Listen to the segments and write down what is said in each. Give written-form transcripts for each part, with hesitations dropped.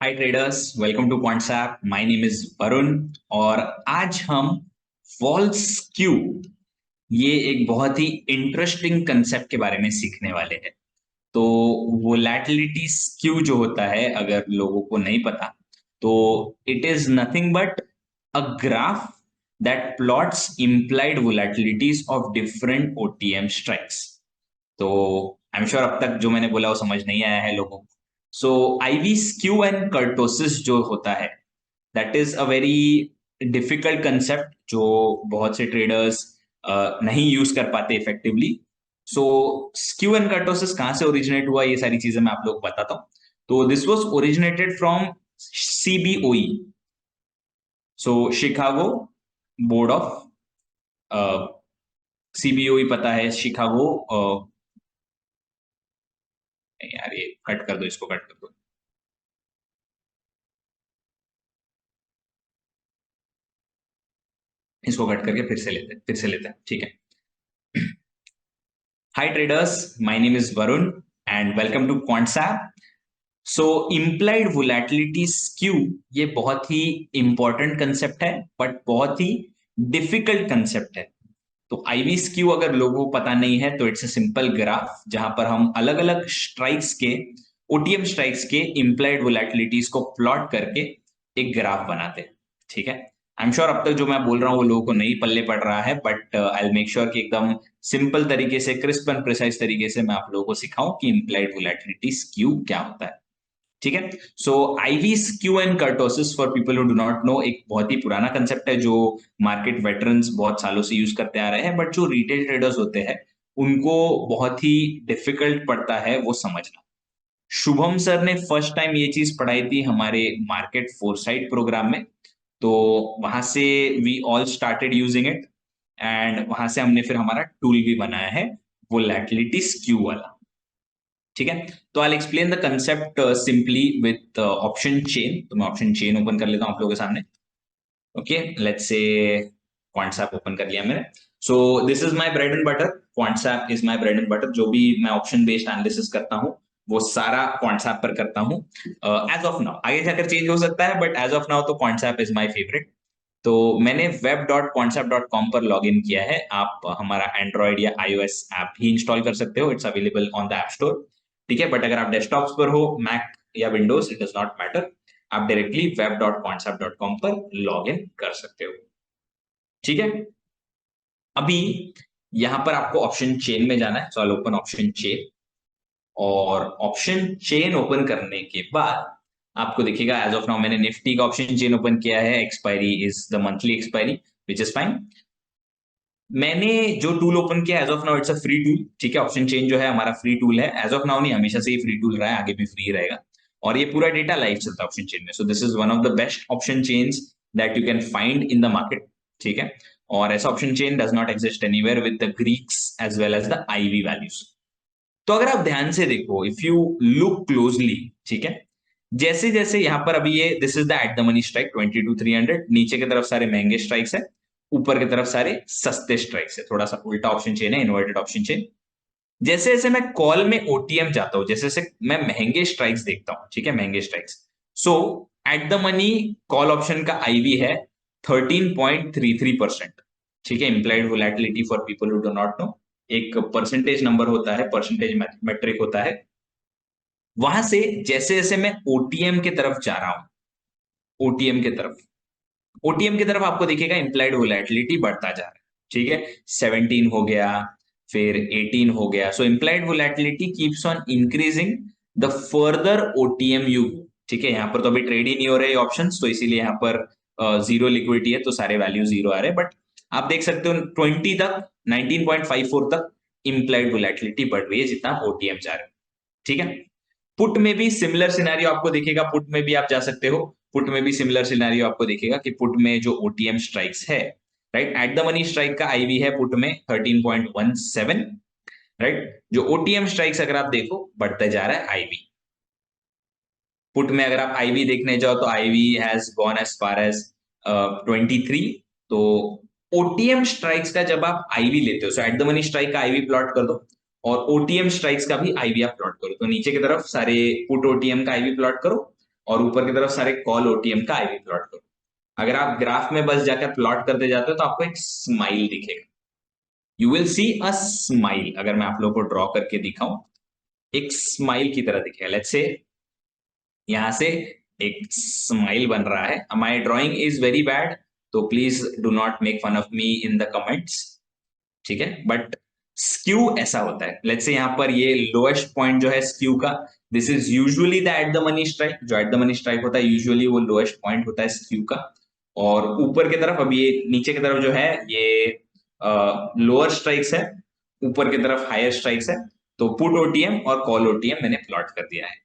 Hi traders, welcome to Quantsapp. My name is Varun और आज हम फॉल्स स्क्यू, ये एक बहुत ही इंटरेस्टिंग कंसेप्ट के बारे में सीखने वाले हैं। तो वोलैटिलिटी स्क्यू जो होता है, अगर लोगों को नहीं पता, तो it is nothing but a graph that plots implied volatilities of different OTM strikes. तो आई एम श्योर अब तक जो मैंने बोला वो समझ नहीं आया है लोगों को। सो आईवी स्क्यू एंड कर्टोसिस जो होता है, that is a very difficult concept जो बहुत से ट्रेडर्स नहीं यूज कर पाते effectively. So skew and kurtosis कहाँ से ओरिजिनेट हुआ, ये सारी चीजें मैं आप लोग को बताता हूँ। तो this was originated from CBOE, so Chicago Board of, CBOE पता है, शिकागो। यार ये कट कर दो, इसको कट कर दो। इसको कट करके फिर से लेते हैं, ठीक है। Hi traders, my name is Varun and welcome to Quantsapp. So implied volatility skew, ये बहुत ही इंपॉर्टेंट कंसेप्ट है बट बहुत ही डिफिकल्ट कंसेप्ट है। तो आईवी स्क्यू अगर लोगों को पता नहीं है तो इट्स अ सिंपल ग्राफ जहां पर हम अलग अलग स्ट्राइक्स के, ओटीएम स्ट्राइक्स के इम्प्लाइड वोलैटिलिटीज को प्लॉट करके एक ग्राफ बनाते हैं, ठीक है। आई एम श्योर अब तक जो मैं बोल रहा हूँ वो लोगों को नहीं पल्ले पड़ रहा है, but I will make sure कि एकदम सिंपल तरीके से, क्रिस्प एंड प्रिसाइज तरीके से मैं आप लोगों को सिखाऊं कि इम्प्लाइड वोलैटिलिटी स्क्यू क्या होता है, ठीक है। So IV skew and kurtosis, for people who do not know, एक बहुत ही पुराना कंसेप्ट है जो मार्केट वेटरन्स बहुत सालों से यूज करते आ रहे हैं, बट जो रिटेल ट्रेडर्स होते हैं उनको बहुत ही डिफिकल्ट पड़ता है वो समझना। शुभम सर ने फर्स्ट टाइम ये चीज पढ़ाई थी हमारे मार्केट फोरसाइट प्रोग्राम में। तो वहां से we all started using it and वहां से हमने फिर हमारा टूल भी बनाया है वोलैटिलिटी स्क्यू वाला, ठीक है। तो I explain the concept simply with option chain. तो मैं ऑप्शन चेन ओपन कर लेता हूं आप लोगों के सामने। ओके, लेट्स से क्वांट्सएप ओपन कर लिया मैंने। So this is my bread and butter, Quantsapp is my bread and butter. जो भी मैं ऑप्शन बेस्ड एनालिसिस करता हूँ वो सारा क्वांट्सएप पर करता हूँ। एज ऑफ नाउ, आगे जाकर चेंज हो सकता है, बट एज ऑफ नाउ तो क्वांट्सएप इज माय फेवरेट। तो मैंने web.quantsap.com पर लॉग इन किया है। आप हमारा एंड्रॉइड या iOS ऐप भी इंस्टॉल कर सकते हो, it's available on the app store, ठीक है। बट अगर आप डेस्कटॉप्स पर हो, मैक या Windows, it does not matter, आप डायरेक्टली web.quantsap.com पर लॉग इन कर सकते हो, ठीक है। अभी यहां पर आपको ऑप्शन चेन में जाना है, so I open option chain. और ऑप्शन चेन ओपन करने के बाद आपको दिखेगा, एज ऑफ नाउ मैंने निफ्टी का ऑप्शन चेन ओपन किया है, expiry is the monthly expiry, which is fine. मैंने जो टूल ओपन किया as of now, it's a free tool, ठीक है। ऑप्शन चेन जो है हमारा फ्री टूल है, एज ऑफ नाउ नहीं, हमेशा से ही फ्री टूल रहा है, आगे भी फ्री रहेगा। और ये पूरा डेटा लाइव चलता है ऑप्शन चेन में। So this is one of the best option chains that you can find in the market, ठीक है। और ऐसा option chain does not exist anywhere with the Greeks as well as the IV values. तो अगर आप ध्यान से देखो, इफ यू लुक क्लोजली, ठीक है, जैसे जैसे यहां पर अभी ये this is the eight the money strike 22,300, नीचे की तरफ सारे महंगे स्ट्राइक्स है, ऊपर की तरफ सारे सस्ते स्ट्राइक्स है। थोड़ा सा उल्टा ऑप्शन चेन है, इन्वर्टेड ऑप्शन चेन। जैसे जैसे मैं कॉल में ओटीएम जाता हूं, जैसे जैसे मैं महंगे स्ट्राइक्स देखता हूं, ठीक है, महंगे strikes. So eight the money call option का आईवी है 13.33%, ठीक है। Implied volatility, for people who do not know, एक परसेंटेज नंबर होता है, परसेंटेज मेट्रिक होता है। वहां से जैसे जैसे मैं ओटीएम की तरफ जा रहा हूं, ओटीएम की तरफ, ओटीएम की तरफ आपको दिखेगा इंप्लाइड वोलैटिलिटी बढ़ता जा रहा है, ठीक है। 17 हो गया, फिर 18 हो गया। So implied volatility keeps on increasing the further OTM you, ठीक है। यहाँ पर तो अभी ट्रेड ही नहीं हो रहे ऑप्शंस, तो इसीलिए यहाँ पर जीरो लिक्विडिटी है, तो सारे वैल्यू जीरो आ रहे हैं। बट आप देख सकते हो 20 तक, 19.54 तक इंप्लाइड वोलैटिलिटी बढ़ रही है जितना ओटीएम जा रहे हैं, ठीक है। पुट में भी सिमिलर सिनेरियो आपको दिखेगा, पुट में भी आप जा सकते हो। पुट में भी सिमिलर सिनेरियो आपको दिखेगा कि पुट में जो ओटीएम स्ट्राइक्स है, right, eight the money strike का आईवी है पुट में 13.17, राइट। जो ओटीएम स्ट्राइक्स अगर आप देखो बढ़ता जा रहा है आईवी। पुट में अगर आप आईवी देखने जाओ तो IV has gone as far as 23। तो ओटीएम स्ट्राइक्स का जब आप आईवी लेते हो, सो एट द मनी स्ट्राइक का आईवी प्लॉट कर दो और ओटीएम स्ट्राइक्स का भी आईवी आप प्लॉट करो, तो नीचे की तरफ सारे पुट ओटीएम का आईवी प्लॉट करो और ऊपर की तरफ सारे कॉल ओटीएम का आईवी प्लॉट करो। अगर आप ग्राफ में बस जाकर प्लॉट करते जाते हो तो आपको एक स्माइल दिखेगा, you will see a smile. अगर मैं आप लोग को ड्रॉ करके दिखाऊं, एक स्माइल की तरह दिखेगा। लेट्स से यहां से एक स्माइल बन रहा है। My drawing is very bad, तो please do not make fun of me in the comments, ठीक है। बट स्क्यू ऐसा होता है। लेट्स से यहाँ पर ये लोएस्ट पॉइंट जो है स्क्यू का, this is usually the eight the money strike. जो एट द मनी स्ट्राइक होता है यूजुअली वो लोएस्ट पॉइंट होता है स्क्यू का। और ऊपर की तरफ, अब ये नीचे की तरफ जो है ये लोअर स्ट्राइक्स है, ऊपर की तरफ हायर स्ट्राइक्स है। तो पुट ओटीएम और कॉल ओटीएम मैंने प्लॉट कर दिया है,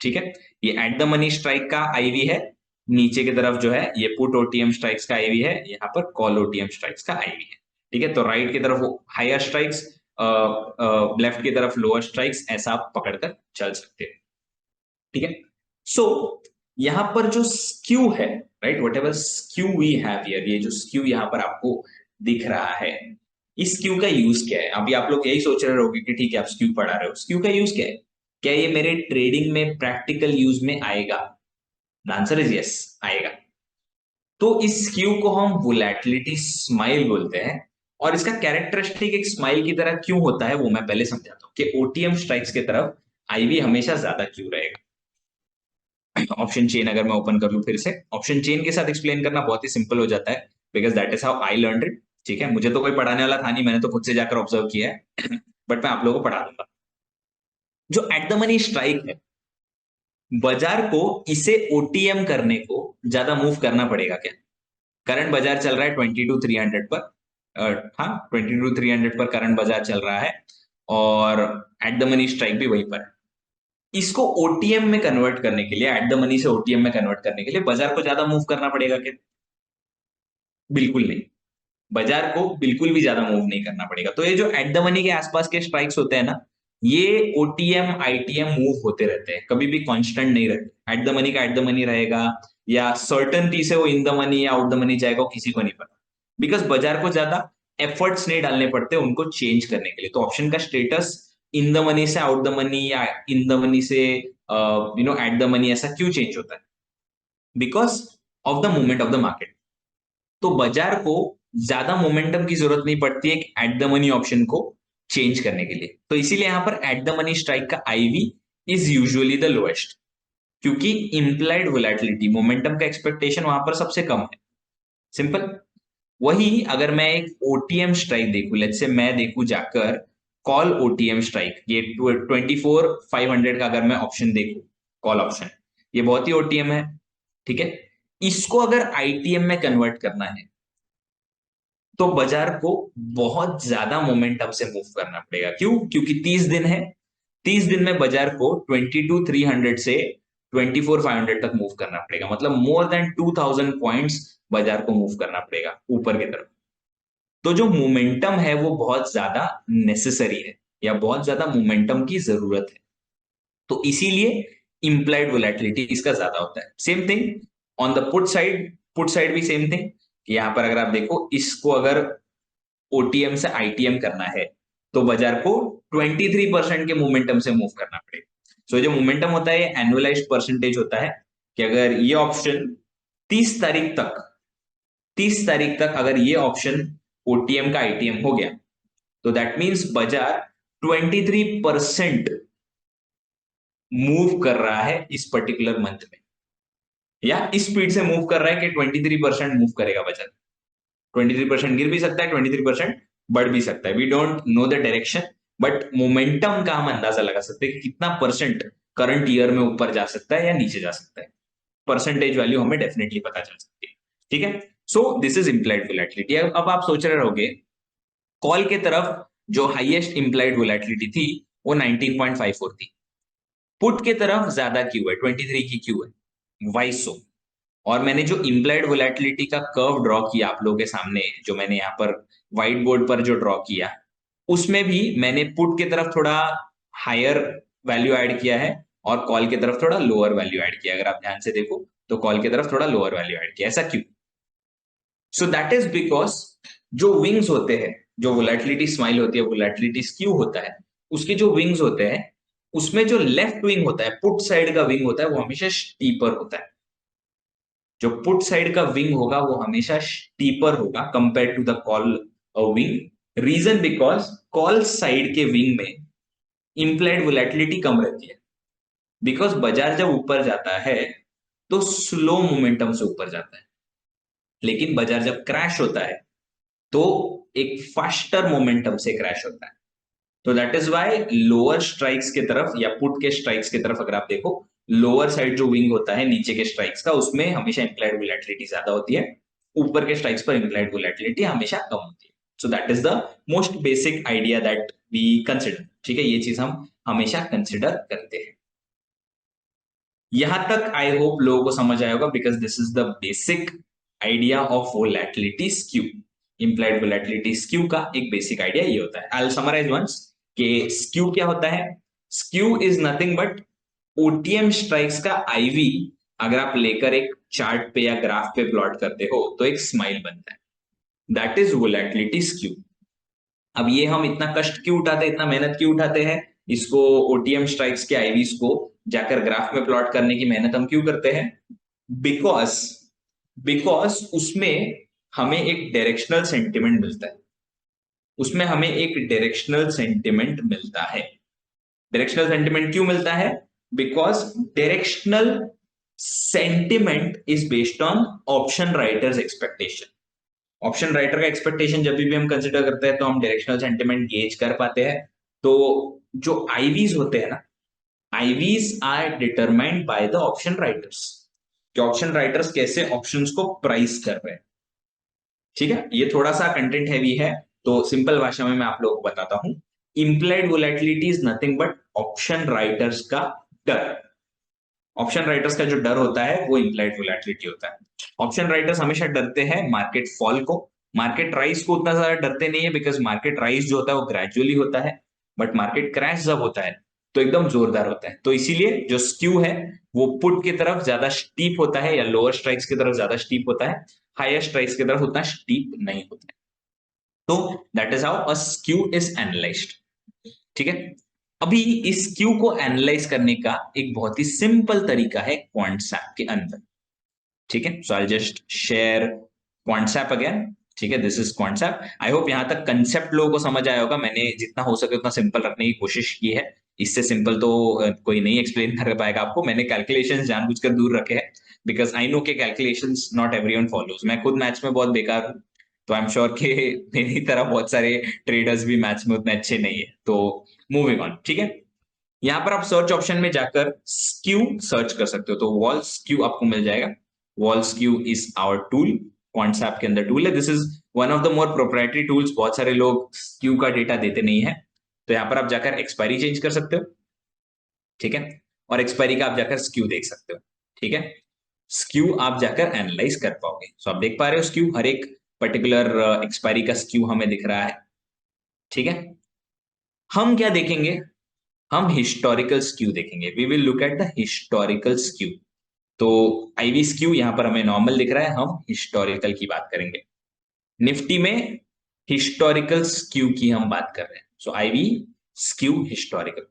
ठीक है। ये एट द मनी स्ट्राइक का आईवी है, नीचे की तरफ जो है ये पुट ओटीएम स्ट्राइक्स का आईवी है, यहाँ पर कॉल ओटीएम स्ट्राइक्स का आईवी है, ठीक है। तो राइट की तरफ हायर स्ट्राइक्स, लेफ्ट की तरफ लोअर स्ट्राइक्स, ऐसा आप पकड़कर चल सकते हैं, ठीक है। सो यहां पर जो स्क्यू है, right, whatever skew we have here, ये जो स्क्यू यहां पर आपको दिख रहा है, इस स्क्यू का यूज क्या है? अभी आप लोग यही सोच रहे होंगे कि ठीक है आप स्क्यू पढ़ा रहे हो, स्क्यू का यूज क्या है? क्या ये मेरे ट्रेडिंग में प्रैक्टिकल यूज में आएगा? द आंसर इज यस, आएगा। तो इस स्क्यू को हम वोलेटिलिटी स्माइल बोलते हैं। और इसका कैरेक्टरिस्टिक एक स्माइल की तरह क्यों होता है वो मैं पहले समझाता हूं कि ओटीएम स्ट्राइक्स की तरफ आईवी हमेशा ज्यादा क्यों रहेगा। ऑप्शन चेन अगर मैं ओपन कर लूं फिर से, ऑप्शन चेन के साथ एक्सप्लेन करना बहुत ही सिंपल हो जाता है, because that is how I learn it, ठीक है। मुझे तो कोई पढ़ाने वाला था नहीं, मैंने तो खुद से जाकर ऑब्जर्व किया है बट मैं आप लोगों को पढ़ा दूंगा। जो एट द मनी स्ट्राइक है, बाजार को इसे ओटीएम करने को ज्यादा मूव करना पड़ेगा क्या? करंट बाजार चल रहा है 22,300 पर, हाँ 22,300 पर करंट बाजार चल रहा है, और एट द मनी स्ट्राइक भी वहीं पर है। इसको ओटीएम में कन्वर्ट करने के लिए, एट द मनी से ओटीएम में कन्वर्ट करने के लिए बाजार को ज्यादा मूव करना पड़ेगा क्या? बिल्कुल नहीं, बाजार को बिल्कुल भी ज्यादा मूव नहीं करना पड़ेगा। तो ये जो एट द मनी के आसपास के स्ट्राइक्स होते हैं ना, ये ओटीएम आईटीएम मूव होते रहते हैं, कभी भी कांस्टेंट नहीं रहते। एट द मनी का एट द मनी रहेगा, या सर्टनटी से वो इन द मनी या आउट द मनी जाएगा, वो किसी को नहीं पता, बिकॉज बाजार को ज्यादा एफर्ट्स नहीं डालने पड़ते उनको चेंज करने के लिए। तो ऑप्शन का स्टेटस इन द मनी से आउट द मनी या इन द मनी से एट द मनी ऐसा क्यों चेंज होता है? Because of the movement of the market. तो बाजार को ज्यादा मोमेंटम की जरूरत नहीं पड़ती है एट द मनी ऑप्शन को चेंज करने के लिए। तो इसीलिए यहां पर एट द मनी स्ट्राइक का IV is usually the lowest, क्योंकि इंप्लाइड वोलेटिलिटी, मोमेंटम का एक्सपेक्टेशन वहां पर सबसे कम है, सिंपल। वही अगर मैं एक ओटीएम स्ट्राइक देखूं, लेट्स से मैं देखूं जाकर कॉल ओटीएम स्ट्राइक, ये 24,500 का अगर मैं ऑप्शन देखूं, कॉल ऑप्शन, ये बहुत ही ओटीएम है, ठीक है। इसको अगर आईटीएम में कन्वर्ट करना है तो बाजार को बहुत ज्यादा मोमेंटम से मूव करना पड़ेगा। क्यों? क्योंकि 30 दिन है, 30 दिन में बाजार को 22,300 से 24,500 तक मूव करना पड़ेगा, मतलब मोर देन 2,000 पॉइंट्स बाजार को मूव करना पड़ेगा ऊपर की तरफ। तो जो मोमेंटम है वो बहुत ज्यादा नेसेसरी है, या बहुत ज्यादा मोमेंटम की जरूरत है। तो इसीलिए इंप्लाइड वोलेटिलिटी इसका ज्यादा होता है। Same thing on the put side, put side भी सेम थिंग। यहां पर अगर आप देखो, इसको अगर ओटीएम से आईटीएम करना है तो बाजार को 23% के मोमेंटम से मूव करना पड़ेगा। सो जो मोमेंटम होता है एनुअलाइज्ड परसेंटेज होता है, कि अगर ये ऑप्शन 30 तारीख तक, 30 तारीख तक अगर ये ऑप्शन ओटीएम का आईटीएम हो गया, तो दैट मींस बाजार 23% मूव कर रहा है इस पर्टिकुलर मंथ में, या इस स्पीड से मूव कर रहा है कि 23% मूव करेगा बाजार। 23% गिर भी सकता है, 23% बढ़ भी सकता है, we don't know the direction, but momentum का हम अंदाजा लगा सकते हैं कि कितना परसेंट करंट ईयर में ऊपर जा सकता है या नीचे जा सकता है। परसेंटेज वैल्यू हमें डेफिनेटली पता चल सकती है, ठीक है। सो दिस इज इंप्लाइड वोलेटिलिटी। अब आप सोच रहे रहोगे, कॉल के तरफ जो हाईएस्ट इंप्लाइड वोलेटिलिटी थी वो 19.54 थी, पुट के तरफ ज्यादा क्यू है, 23 की क्यू है, वाई सो? और मैंने जो इम्प्लाइड वोलेटिलिटी का कर्व ड्रॉ किया आप लोगों के सामने, जो मैंने यहाँ पर व्हाइट बोर्ड पर जो ड्रॉ किया, उसमें भी मैंने पुट की तरफ थोड़ा हायर वैल्यू ऐड किया है और कॉल की तरफ थोड़ा लोअर वैल्यू ऐड किया। अगर आप ध्यान से देखो तो कॉल की तरफ थोड़ा लोअर वैल्यू ऐड किया। ऐसा क्यों? सो दैट इज बिकॉज जो विंग्स होते हैं, जो वोलेटिलिटी स्माइल होती है, वोलेटिलिटी स्क्यू होता है, उसके जो विंग्स होते हैं उसमें जो लेफ्ट विंग होता है, पुट साइड का विंग होता है, वो हमेशा स्टीपर होता है। जो पुट साइड का विंग होगा वो हमेशा स्टीपर होगा compare to the call wing. Reason because call side के विंग में इम्प्लाइड वोलेटिलिटी कम रहती है। बिकॉज बाजार जब ऊपर जाता है तो स्लो मोमेंटम से ऊपर जाता है, लेकिन बाजार जब क्रैश होता है तो एक फास्टर मोमेंटम से क्रैश होता है। तो that is why lower strikes की तरफ या पुट के स्ट्राइक्स की तरफ अगर आप देखो, लोअर साइड जो विंग होता है नीचे के स्ट्राइक्स का, उसमें हमेशा इंप्लाइड वोलेटिलिटी ज्यादा होती है, ऊपर के स्ट्राइक्स पर इंप्लाइड वोलेटिलिटी हमेशा कम होती है। So that is the most basic idea that we consider. ठीक है, ये चीज हम हमेशा कंसिडर करते हैं। यहां तक आई होप लोगों को समझ आया होगा, because this is the basic idea of volatility skew. Implied volatility skew का एक बेसिक आइडिया ये होता है। आई विल समराइज वंस कि स्क्यू क्या होता है। Skew is nothing but OTM strikes का आईवी अगर आप लेकर एक चार्ट पे या ग्राफ पे प्लॉट करते हो तो एक स्माइल बनता है। That is volatility skew. अब ये हम इतना कष्ट क्यों उठाते हैं, इतना मेहनत क्यों उठाते हैं, इसको ओटीएम स्ट्राइक्स के आईवीज को जाकर ग्राफ में प्लॉट करने की मेहनत हम क्यों करते हैं? बिकॉज बिकॉज उसमें हमें एक डायरेक्शनल सेंटिमेंट मिलता है। उसमें हमें एक डायरेक्शनल सेंटिमेंट मिलता है। डायरेक्शनल सेंटिमेंट क्यों मिलता है? Because directional sentiment is based on option writers expectation. Option writer का एक्सपेक्टेशन जब भी हम कंसिडर करते हैं तो हम डायरेक्शनल सेंटिमेंट गेज कर पाते हैं। तो जो आईवीज होते हैं ना, IVs are determined by the option writers, कि ऑप्शन राइटर्स कैसे ऑप्शंस को प्राइस कर रहे हैं। ठीक है, ये थोड़ा सा कंटेंट हैवी है, तो सिंपल भाषा में मैं आप लोगों को बताता हूं। Implied volatility is nothing but option writers का डर। ऑप्शन राइटर्स का जो डर होता है वो इंप्लाइड वोलेटिलिटी होता है। ऑप्शन राइटर्स हमेशा डरते हैं मार्केट फॉल को, मार्केट राइज को उतना ज्यादा डरते नहीं है, बिकॉज मार्केट राइज जो होता है वो ग्रेजुअली होता है, बट मार्केट क्रैश जब होता है तो एकदम जोरदार होता है। तो इसीलिए जो स्क्यू है वो पुट की तरफ ज्यादा स्टीप होता है, या लोअर स्ट्राइक्स की तरफ ज्यादा स्टीप होता है, हायर स्ट्राइक्स की तरफ उतना स्टीप नहीं होता है। तो that is how a skew is analysed. ठीक है, अभी इस क्यू को एनालाइज करने का एक बहुत ही सिंपल तरीका है क्वांटसैप के अंदर। ठीक है, so I just share क्वांटसैप again. ठीक है, दिस इज क्वांटसैप। आई होप यहां तक कंसेप्ट लोगों को समझ आया होगा। मैंने जितना हो सके उतना सिंपल रखने की कोशिश की है। इससे सिंपल तो कोई नहीं एक्सप्लेन कर पाएगा आपको। मैंने कैलकुलेशंस जानबूझकर दूर रखे हैं, बिकॉज आई नो के कैलकुलेशंस नॉट एवरीवन फॉलोज। मैं खुद मैथ्स में बहुत बेकार हूँ, तो आई एम श्योर कि मेरी तरह बहुत सारे ट्रेडर्स भी मैथ्स में उतने अच्छे नहीं है। तो मूविंग ऑन। ठीक है, यहां पर आप सर्च ऑप्शन में जाकर स्क्यू सर्च कर सकते हो, तो वॉल स्क्यू आपको मिल जाएगा। Vol skew is our tool, Quantsapp के अंदर टूल है। This is one of the more proprietary tools. बहुत सारे लोग स्क्यू का डेटा देते नहीं है, तो यहां पर आप जाकर एक्सपायरी चेंज कर सकते हो। ठीक है, और एक्सपायरी का आप जाकर स्क्यू देख सकते हो। ठीक है, स्क्यू आप जाकर एनालाइज कर पाओगे। सो आप देख पा रहे हो स्क्यू, हर एक पर्टिकुलर एक्सपायरी का स्क्यू हमें दिख रहा है। ठीक है, हम क्या देखेंगे? हम हिस्टोरिकल स्क्यू देखेंगे। We will look at the historical skew. तो आईवी स्क्यू यहां पर हमें नॉर्मल दिख रहा है, हम हिस्टोरिकल की बात करेंगे। निफ्टी में हिस्टोरिकल स्क्यू की हम बात कर रहे हैं। सो आईवी स्क्यू हिस्टोरिकल।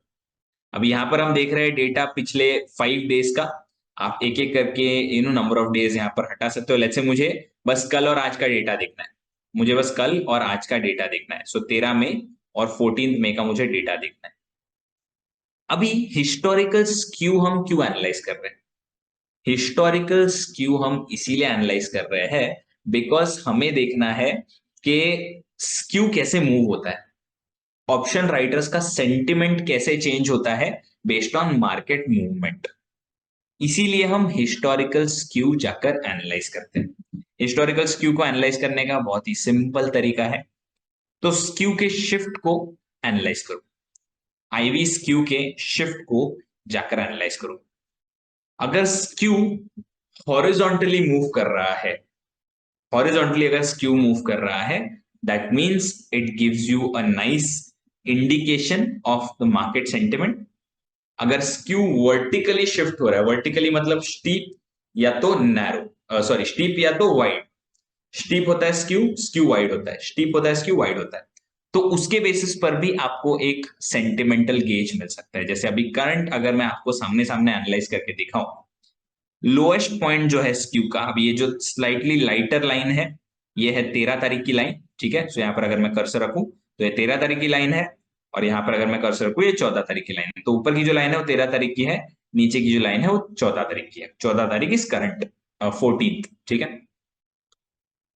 अब यहां पर हम देख रहे हैं डेटा पिछले 5 डेज का। आप एक एक करके नंबर ऑफ डेज यहां पर हटा सकते हो। लेट्स से मुझे बस कल और आज का डेटा देखना है। मुझे बस कल और आज का डेटा देखना है। सो 13 मई और 14 मई का मुझे डेटा देखना है। अभी हिस्टोरिकल स्क्यू हम क्यों एनालाइज कर रहे हैं? हिस्टोरिकल स्क्यू हम इसीलिए एनालाइज कर रहे हैं बिकॉज हमें देखना है कि स्क्यू कैसे मूव होता है, ऑप्शन राइटर्स का सेंटिमेंट कैसे चेंज होता है बेस्ड ऑन मार्केट मूवमेंट। इसीलिए हम हिस्टोरिकल स्क्यू जाकर एनालाइज करते हैं। हिस्टोरिकल स्क्यू को एनालाइज करने का बहुत ही सिंपल तरीका है। तो स्क्यू के शिफ्ट को एनालाइज करो, आईवी स्क्यू के शिफ्ट को जाकर एनालाइज करो। अगर स्क्यू हॉरिजॉन्टली मूव कर रहा है, हॉरिजॉन्टली अगर स्क्यू मूव कर रहा है, that means it gives you a nice indication of the market sentiment. अगर स्क्यू वर्टिकली शिफ्ट हो रहा है, वर्टिकली मतलब स्टीप या तो नैरो, सॉरी स्टीप या तो वाइड। स्टीप होता है स्क्यू, स्क्यू वाइड होता है, स्टीप होता है स्क्यू वाइड होता है। तो उसके बेसिस पर भी आपको एक सेंटिमेंटल गेज मिल सकता है। जैसे अभी करंट अगर मैं आपको सामने सामने एनालाइज करके दिखाऊं, लोएस्ट पॉइंट जो है स्क्यू का, अब ये जो स्लाइटली लाइटर लाइन है ये है 13 तारीख की लाइन, ठीक है। तो यहाँ पर अगर मैं कर्सर रखूं तो ये 13 तारीख की लाइन है, और यहाँ पर अगर मैं कर्सर रखूं ये 14 तारीख की लाइन है। तो ऊपर की जो लाइन है वो 13 तारीख की है, नीचे की जो लाइन है वो 14 तारीख की है। 14 तारीख इज करंट 14th, ठीक है।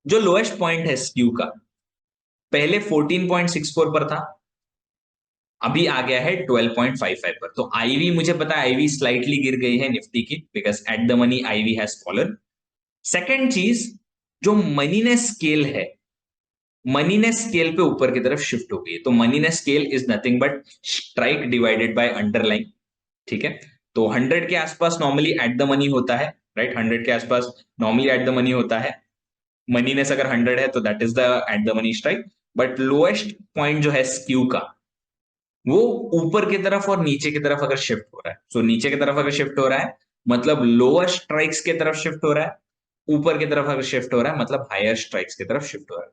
जो लोएस्ट पॉइंट है स्क्यू का पहले 14.64 पर था, अभी आ गया है 12.55 पर। तो आईवी मुझे पता है आईवी स्लाइटली गिर गई है निफ्टी की, because at the money IV has fallen. Second चीज, जो मनी ने स्केल है, मनी ने स्केल पे ऊपर की तरफ शिफ्ट हो गई है। तो मनी ने scale is nothing but strike divided by underline, ठीक है। तो 100 के आसपास नॉर्मली एट द मनी होता है, राइट। 100 के आसपास नॉर्मली एट द मनी होता है। मनीनेस अगर 100 है तो that is the eight the money strike. But lowest point जो है स्क्यू का वो ऊपर की तरफ और नीचे की तरफ अगर शिफ्ट हो रहा है, सो नीचे की तरफ अगर शिफ्ट हो रहा है मतलब लोअर स्ट्राइक्स की तरफ शिफ्ट हो रहा है, ऊपर की तरफ अगर शिफ्ट हो रहा है मतलब हायर स्ट्राइक्स की तरफ शिफ्ट हो रहा है।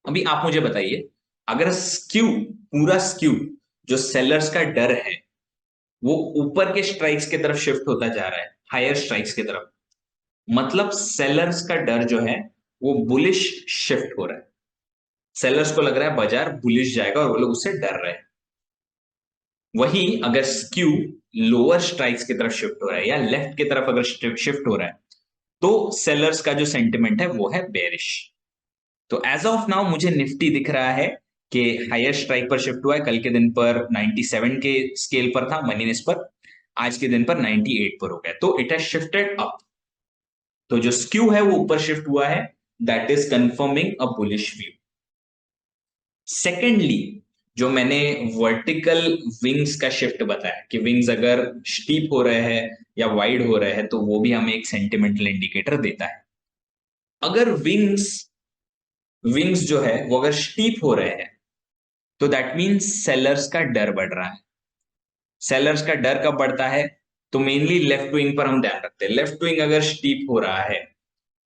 अभी आप मुझे बताइए, अगर स्क्यू, पूरा स्क्यू जो सेलर्स का डर है वो ऊपर के स्ट्राइक्स की तरफ शिफ्ट होता जा रहा है, हायर स्ट्राइक्स की तरफ, मतलब सेलर्स का डर जो है वो बुलिश शिफ्ट हो रहा है। सेलर्स को लग रहा है बाजार बुलिश जाएगा और वो लोग उससे डर रहे हैं। वही अगर स्क्यू लोअर स्ट्राइक्स की तरफ शिफ्ट हो रहा है या लेफ्ट की तरफ अगर शिफ्ट हो रहा है तो सेलर्स का जो सेंटिमेंट है वो है बेरिश। तो एज ऑफ नाउ मुझे निफ्टी दिख रहा है कि हायर स्ट्राइक पर शिफ्ट हुआ है। कल के दिन पर 97 के स्केल पर था मनीनेस पर, आज के दिन पर 98 पर हो गया, तो इट हैज शिफ्टेड अप। तो जो स्क्यू है वो ऊपर शिफ्ट हुआ है, that is confirming a bullish view. Secondly, जो मैंने वर्टिकल विंग्स का शिफ्ट बताया कि विंग्स अगर स्टीप हो रहे हैं या वाइड हो रहे हैं तो वो भी हमें एक सेंटिमेंटल इंडिकेटर देता है। अगर विंग्स विंग्स जो है वो अगर स्टीप हो रहे हैं तो दैट मीन्स सेलर्स का डर बढ़ रहा है। सेलर्स का डर कब बढ़ता है? तो मेनली लेफ्ट विंग पर हम ध्यान रखते हैं। लेफ्ट विंग अगर स्टीप हो रहा है,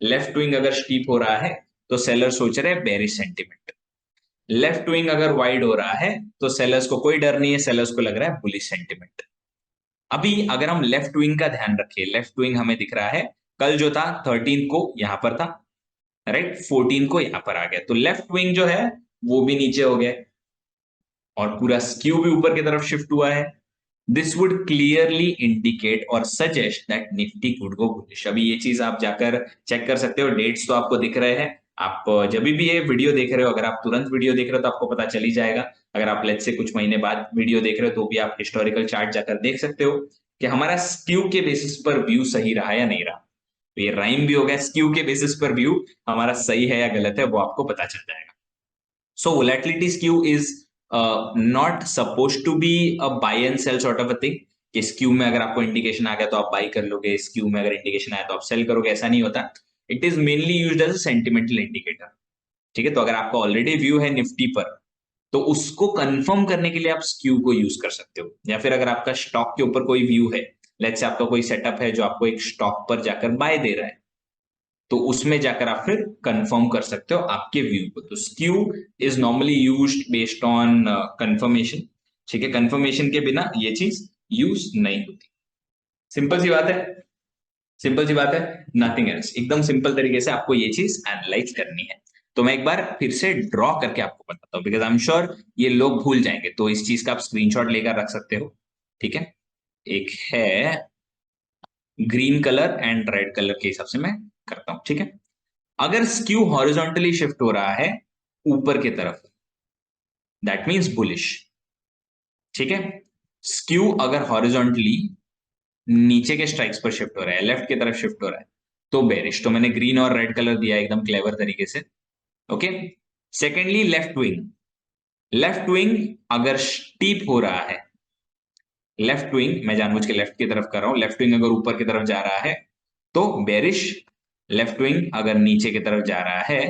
लेफ्ट विंग अगर स्टीप हो रहा है तो सेलर सोच रहे हैं बेरिश सेंटिमेंट। लेफ्ट विंग अगर वाइड हो रहा है तो सेलर्स को कोई डर नहीं है, सेलर्स को लग रहा है बुलिश सेंटिमेंट। अभी अगर हम लेफ्ट विंग का ध्यान रखें, लेफ्ट विंग हमें दिख रहा है कल जो था 13 को यहां पर था, राइट। 14 को यहां पर आ गया, तो लेफ्ट विंग जो है वो भी नीचे हो गया और पूरा स्क्यू भी ऊपर की तरफ शिफ्ट हुआ है। दिस वुड क्लियरली इंडिकेट और suggest that Nifty could go bullish. अभी ये चीज आप जाकर चेक कर सकते हो, डेट्स तो आपको दिख रहे हैं। आप जब भी ये वीडियो देख रहे हो, अगर आप तुरंत वीडियो देख रहे हो तो आपको पता चल ही जाएगा। अगर आप लेट्स से कुछ महीने बाद वीडियो देख रहे हो तो भी आप हिस्टोरिकल चार्ट जाकर देख सकते हो कि हमारा स्क्यू के बेसिस पर व्यू सही रहा या नहीं रहा। तो ये राइम भी हो गया, स्क्यू के बेसिस पर व्यू हमारा सही है या गलत है वो आपको पता चल जाएगा। So volatility skew is not supposed to be a buy and sell sort of a thing कि स्क्यू में अगर आपको इंडिकेशन आ गया तो आप बाई कर लोगे, स्क्यू में अगर इंडिकेशन आया तो आप सेल करोगे, ऐसा नहीं होता। It is mainly used as a sentimental indicator, ठीक है। तो अगर आपका ऑलरेडी व्यू है निफ्टी पर तो उसको कंफर्म करने के लिए आप स्क्यू को यूज कर सकते हो, या फिर अगर आपका स्टॉक के ऊपर कोई व्यू है, लेट्स से आपका कोई सेटअप है जो आपको एक स्टॉक पर जाकर बाय दे रहा है, तो उसमें जाकर आप फिर कंफर्म कर सकते हो आपके व्यू को। तो skew is normally used based on confirmation, ठीक है। कंफर्मेशन के बिना ये चीज यूज नहीं होती। सिंपल सी बात है, सिंपल सी बात है, नथिंग एल्स। एकदम सिंपल तरीके से आपको ये चीज एनालाइज करनी है। तो मैं एक बार फिर से ड्रॉ करके आपको बताता हूँ, बिकॉज आई एम श्योर ये लोग भूल जाएंगे, तो इस चीज का आप स्क्रीनशॉट लेकर रख सकते हो, ठीक है। एक है green colour and red colour के हिसाब से मैं करता हूं, ठीक है। अगर स्क्यू हॉरिजॉन्टली शिफ्ट हो रहा है ऊपर की तरफ, दैट मींस बुलिश, ठीक है। स्क्यू अगर हॉरिजॉन्टली नीचे के स्ट्राइक्स पर शिफ्ट हो रहा है, लेफ्ट की तरफ शिफ्ट हो रहा है, तो बेरिश। तो मैंने ग्रीन और रेड कलर दिया एकदम क्लेवर तरीके से, okay. Secondly left wing, left wing अगर स्टीप हो रहा है, लेफ्ट विंग मैं जानबूझ के लेफ्ट की तरफ कर रहा हूं, लेफ्ट विंग अगर ऊपर की तरफ जा रहा है तो बेरिश, लेफ्ट विंग अगर नीचे की तरफ जा रहा है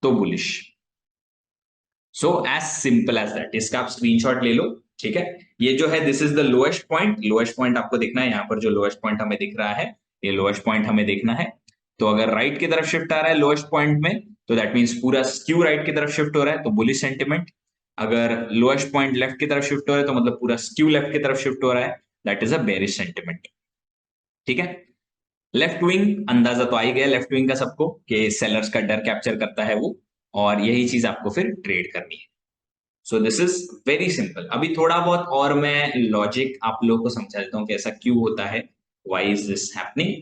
तो bullish. So as simple as that, इसका आप स्क्रीनशॉट ले लो, ठीक है। ये जो है this is the lowest point, lowest point आपको दिखना है यहाँ पर, जो लोएस्ट पॉइंट हमें दिख रहा है ये लोएस्ट पॉइंट हमें देखना है। तो अगर राइट की तरफ शिफ्ट आ रहा है लोएस्ट पॉइंट में तो दैट मींस पूरा स्क्यू राइट की तरफ शिफ्ट हो रहा है, तो बुलिश सेंटिमेंट। अगर लोएस्ट पॉइंट लेफ्ट की तरफ शिफ्ट हो रहा है तो मतलब पूरा स्क्यू लेफ्ट की तरफ शिफ्ट हो रहा है, that is a bearish sentiment. ठीक है। लेफ्ट विंग अंदाजा तो आ ही गया लेफ्ट विंग का सबको, कि सेलर्स का डर कैप्चर करता है वो, और यही चीज आपको फिर ट्रेड करनी है। सो दिस इज वेरी सिंपल। अभी थोड़ा बहुत और मैं लॉजिक आप लोगों को समझा देता हूँ कि ऐसा क्यों होता है, why is this happening.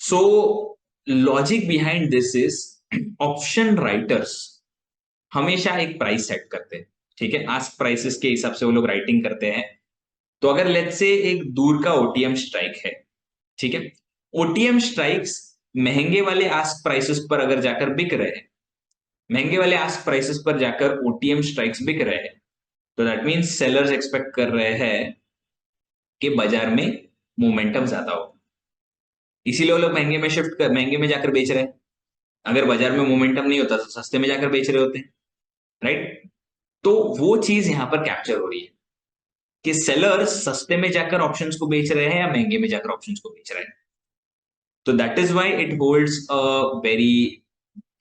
So logic behind this is, option writers हमेशा एक प्राइस सेट करते हैं। ठीक है, आस्क प्राइसेस के हिसाब से वो लोग राइटिंग करते हैं। तो अगर लेट्स से एक दूर का ओटीएम स्ट्राइक है, ठीक है, ओटीएम स्ट्राइक्स महंगे वाले आस्क प्राइसेस पर अगर जाकर बिक रहे हैं, महंगे वाले आस्क प्राइसेस पर जाकर ओटीएम स्ट्राइक्स बिक रहे हैं, तो दैट मीन्स सेलर्स एक्सपेक्ट कर रहे हैं कि बाजार में मोमेंटम ज्यादा हो, इसीलिए वो लोग महंगे में जाकर बेच रहे हैं। अगर बाजार में मोमेंटम नहीं होता तो सस्ते में जाकर बेच रहे होते हैं, राइट। तो वो चीज यहां पर कैप्चर हो रही है कि सेलर्स सस्ते में जाकर ऑप्शंस को बेच रहे हैं या महंगे में जाकर ऑप्शंस को बेच रहे हैं। तो that is why it holds a very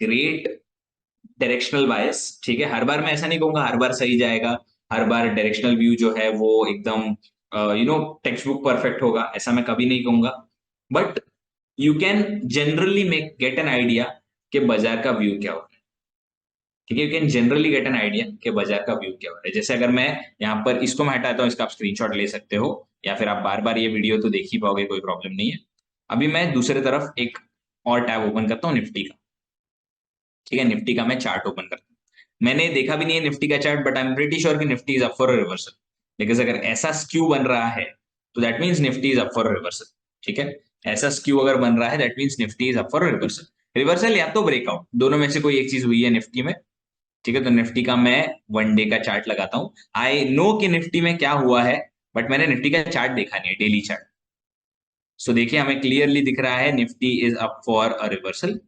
great directional bias. ठीक है, हर बार मैं ऐसा नहीं कहूंगा हर बार सही जाएगा, हर बार डायरेक्शनल व्यू जो है वो एकदम टेक्स्ट बुक परफेक्ट होगा, ऐसा मैं कभी नहीं कहूंगा। But you can generally make get an idea कि बाजार का व्यू क्या हो रहा है। ठीक है, you can generally get an idea कि बाजार का व्यू क्या हो रहा है। जैसे अगर मैं यहाँ पर इसको मैं हटाता हूँ, इसका आप स्क्रीनशॉट ले सकते हो, या फिर आप बार बार ये वीडियो तो देख ही पाओगे, कोई प्रॉब्लम नहीं है। अभी मैं दूसरी तरफ एक और टैब ओपन करता हूँ निफ्टी का। ठीक है, निफ्टी का मैं चार्ट ओपन करता हूँ। मैंने देखा भी नहीं है निफ्टी का चार्ट, but I am pretty sure कि Nifty is up for reversal, because अगर ऐसा स्क्यू बन रहा है तो that means Nifty is up for reversal. ठीक है, ऐसा स्क्यू अगर बन रहा है that means Nifty is up for reversal. Reversal या तो ब्रेकआउट, दोनों में से कोई एक चीज हुई है निफ्टी में। ठीक है, तो निफ्टी का मैं वन डे का चार्ट लगाता हूँ। आई नो कि निफ्टी में क्या हुआ है, बट मैंने निफ्टी का चार्ट देखा नहीं है, डेली चार्ट। सो देखिए, हमें क्लियरली दिख रहा है Nifty is up for a reversal.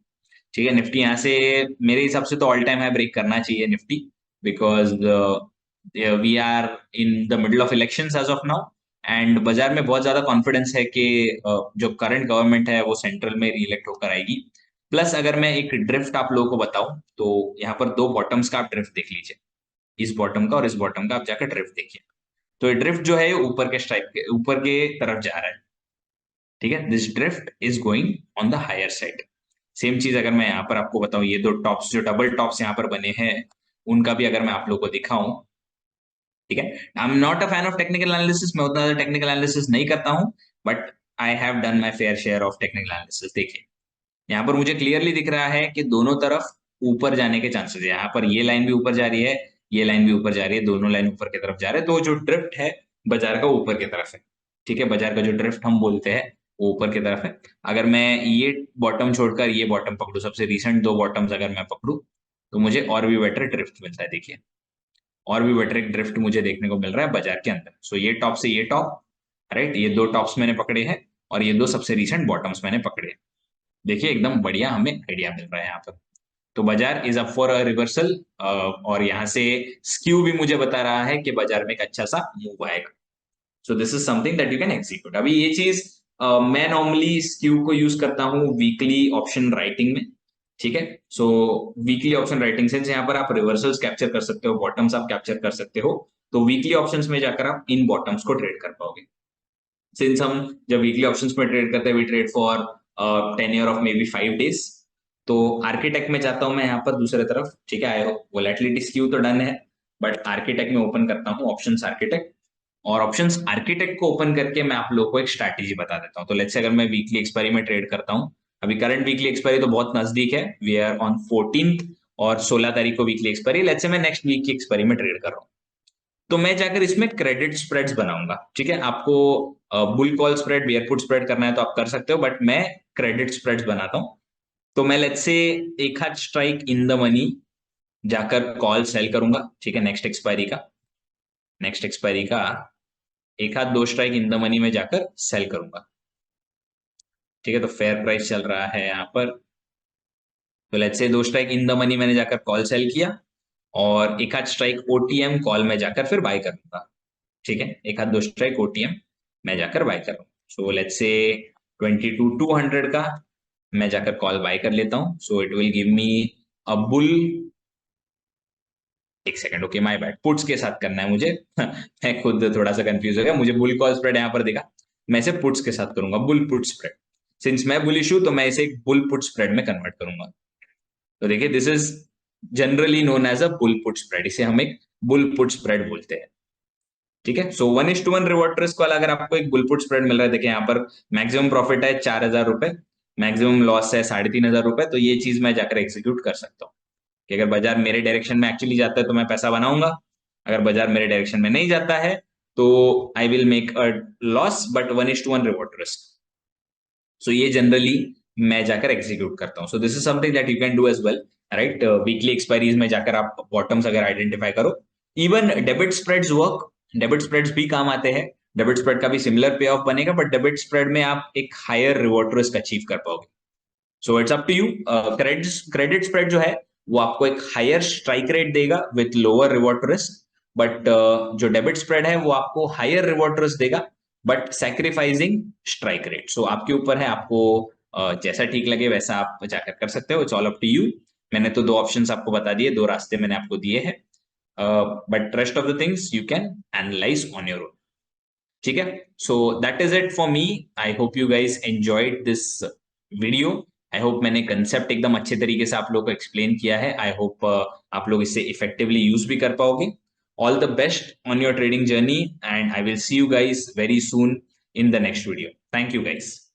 ठीक है, निफ्टी यहाँ से मेरे हिसाब से तो ऑल टाइम हाई ब्रेक करना चाहिए Nifty, because we are in the middle of elections as of now, and बाजार में बहुत ज्यादा कॉन्फिडेंस है कि जो करंट गवर्नमेंट है वो सेंट्रल में रीइलेक्ट होकर आएगी। प्लस अगर मैं एक ड्रिफ्ट आप लोगों को बताऊं, तो यहाँ पर दो बॉटम्स का आप ड्रिफ्ट देख लीजिए, इस बॉटम का और इस बॉटम का आप जाकर ड्रिफ्ट देखिए। तो ये ड्रिफ्ट जो है ऊपर के स्ट्राइक के ऊपर के तरफ जा रहा है। ठीक है, this drift is going on the higher side. Same चीज अगर मैं यहाँ पर आपको बताऊं, ये दो टॉप्स जो डबल टॉप्स यहाँ पर बने हैं, उनका भी अगर मैं आप लोगों को दिखाऊं। ठीक है, I am not a fan of technical analysis, मैं उतना टेक्निकल एनालिसिस नहीं करता हूं, but I have done my fair share of technical analysis. देखिए, यहाँ पर मुझे क्लियरली दिख रहा है कि दोनों तरफ ऊपर जाने के चांसेस है। यहाँ पर ये लाइन भी ऊपर जा रही है, ये लाइन भी ऊपर जा रही है, दोनों लाइन ऊपर की तरफ जा रहे हैं, तो जो ड्रिफ्ट है बाजार का ऊपर की तरफ है। ठीक है, बाजार का जो ड्रिफ्ट हम बोलते हैं वो ऊपर की तरफ है। अगर मैं ये बॉटम छोड़कर ये बॉटम पकड़ू, सबसे रिसेंट दो बॉटम्स अगर मैं पकड़ू, तो मुझे और भी बेटर ड्रिफ्ट मिलता है। देखिए, और भी बेटर एक ड्रिफ्ट मुझे देखने को मिल रहा है बाजार के अंदर। सो ये टॉप से ये टॉप, राइट, ये दो टॉप्स मैंने पकड़े हैं, और ये दो सबसे रिसेंट बॉटम्स मैंने पकड़े हैं। देखिए, एकदम बढ़िया हमें आइडिया मिल रहा है यहाँ पर। तो बाजार is up for a reversal, और यहाँ से स्क्यू भी मुझे बता रहा है कि बाजार में एक अच्छा सा मूव आएगा। सो this is something that you can execute. अभी ये चीज मैं नॉर्मली स्क्यू को यूज करता हूँ वीकली ऑप्शन राइटिंग में। ठीक है, सो वीकली ऑप्शन राइटिंग से यहाँ पर आप रिवर्सल्स कैप्चर कर सकते हो, बॉटम्स आप कैप्चर कर सकते हो। तो वीकली ऑप्शंस में जाकर आप इन बॉटम्स को ट्रेड कर पाओगे। सिंस हम जब वीकली ऑप्शंस में ट्रेड करते हैं, we trade for tenure of maybe 5 days। तो आर्किटेक्ट में जाता हूं मैं यहाँ पर दूसरे तरफ। ठीक है, आई होप वोलेटिलिटी स्क्यू तो डन है, बट आर्किटेक्ट में ओपन करता हूँ ऑप्शंस आर्किटेक्ट, और ऑप्शंस आर्किटेक्ट को ओपन करके मैं आप लोगों को एक स्ट्रैटेजी बता देता हूँ। तो लेट्स से अगर मैं वीकली एक्सपायरी में ट्रेड करता हूँ, अभी करंट वीकली एक्सपायरी तो बहुत नजदीक है, वी आर ऑन 14th, और 16 तारीख को वीकली एक्सपायरी। लेट्स से मैं नेक्स्ट वीक की एक्सपायरी में ट्रेड कर रहा हूँ, तो मैं जाकर इसमें क्रेडिट स्प्रेड्स बनाऊंगा। ठीक है, आपको bull call spread, bear put spread करना है तो आप कर सकते हो, बट मैं क्रेडिट स्प्रेड्स बनाता हूं। तो मैं लेट्स से एक हाथ स्ट्राइक इन द मनी जाकर कॉल सेल करूंगा। ठीक है, नेक्स्ट एक्सपायरी का एक हाथ दो स्ट्राइक इन द मनी में जाकर सेल करूंगा। ठीक है, तो फेयर प्राइस चल रहा है यहाँ पर, तो लेट्स से दो स्ट्राइक इन द मनी मैंने जाकर कॉल सेल किया, और एक हाथ स्ट्राइक ओटीएम कॉल में जाकर फिर बाय करूंगा। ठीक है, एक हाथ दो स्ट्राइक ओटीएम मैं जाकर बाय कर रहा हूँ। सो लेट्स से 22,200 का मैं जाकर कॉल बाय कर लेता हूँ। So it will give me a bull एक second, okay my bad, puts के साथ करना है मुझे मैं खुद थोड़ा सा कंफ्यूज हो गया, मुझे बुल कॉल स्प्रेड यहाँ पर देखा, मैं इसे पुट्स के साथ करूंगा, बुल पुट स्प्रेड। सिंस मैं बुलिश हूं तो मैं इसे एक बुल पुट स्प्रेड में कन्वर्ट करूंगा। तो देखिए this is generally known as a bull put spread, इसे हम एक बुल पुट स्प्रेड बोलते हैं। ठीक है, सो 1:1 रिवॉर्ड रिस्क वाला अगर आपको एक बुल पुट स्प्रेड मिल रहा है, देखिए यहाँ पर मैक्सिमम प्रॉफिट है 4,000 रुपए, मैक्सिमम लॉस है 3,500 रुपए, तो ये चीज मैं जाकर एग्जीक्यूट कर सकता हूँ कि अगर बाजार मेरे डायरेक्शन में एक्चुअली जाता है तो मैं पैसा बनाऊंगा, अगर बाजार मेरे डायरेक्शन में नहीं जाता है तो I will make a loss, but 1:1 reward risk. So ये जनरली मैं जाकर एग्जीक्यूट करता हूँ। So this is something that you can do as well, right. Weekly expiries में जाकर आप बॉटम्स अगर आइडेंटिफाई करो, even debit spreads work, debit spreads भी काम आते हैं। डेबिट स्प्रेड का भी सिमिलर पे ऑफ बनेगा, बट डेबिट स्प्रेड में आप एक हायर रिवॉर्ड रिस्क अचीव कर पाओगे। So it's up to you. Credit spread जो है वो आपको एक हायर स्ट्राइक रेट देगा with lower reward risk, but जो डेबिट स्प्रेड है वो आपको हायर रिवॉर्ड रिस्क देगा but sacrificing strike rate. So आपके ऊपर है, आपको जैसा ठीक लगे वैसा आप जाकर कर सकते हो, it's all up to you. मैंने तो दो ऑप्शंस आपको बता दिए, दो रास्ते मैंने आपको दिए हैं, but rest of the things you can analyse on your own. ठीक है, so that is it for me. I hope you guys enjoyed this video. I hope मैंने कंसेप्ट एकदम अच्छे तरीके से आप लोगों को एक्सप्लेन किया है। आई होप आप लोग इससे इफेक्टिवली यूज भी कर पाओगे। All the best on your trading journey, and I will see you guys very soon in the next video. Thank you guys.